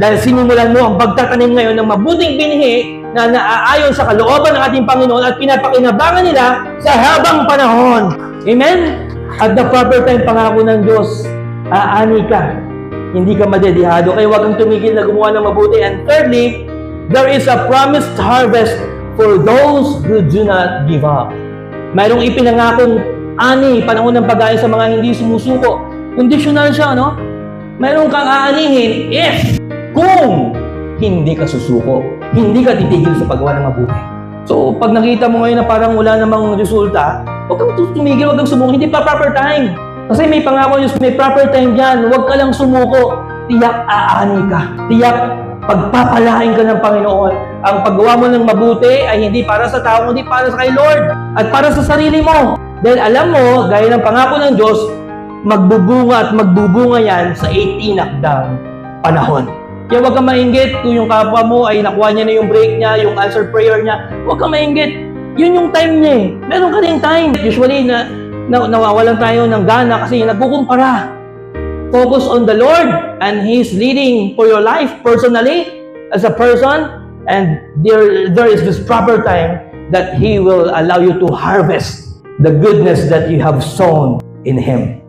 dahil sinimulan mo ang pagtatanim ngayon ng mabuting binhi na naaayon sa kalooban ng ating Panginoon at pinapakinabangan nila sa habang panahon. Amen? At the proper time, pangako ng Diyos, aani ka. Hindi ka madedihado, kaya huwag kang tumigil na gumawa ng mabuti. And thirdly, there is a promised harvest for those who do not give up. Mayroong ipinangakong ani, panahon ng pag-aayos sa mga hindi sumusuko. Conditional siya, no? Mayroong kang aanihin if, kung hindi ka susuko, hindi ka titigil sa paggawa ng mabuti. So, pag nakita mo ngayon na parang wala namang resulta, huwag kang tumigil, huwag kang sumuko, hindi pa proper time. Kasi may pangako Diyos, may proper time dyan, huwag ka lang sumuko, tiyak aani ka, tiyak pagpapalain ka ng Panginoon. Ang paggawa mo ng mabuti ay hindi para sa tao, hindi para sa kay Lord, at para sa sarili mo. Dahil alam mo, gaya ng pangako ng Diyos, magbubunga at magbubunga yan sa 18 hakdang panahon. Kaya huwag kang mainggit kung yung kapwa mo ay nakuha niya na yung break niya, yung answered prayer niya. Huwag kang mainggit. Yun yung time niya eh. Meron ka rin time. Usually, nawawalan tayo ng gana kasi nagkukumpara. Focus on the Lord and He's leading for your life personally as a person, and there is this proper time that He will allow you to harvest the goodness that you have sown in Him.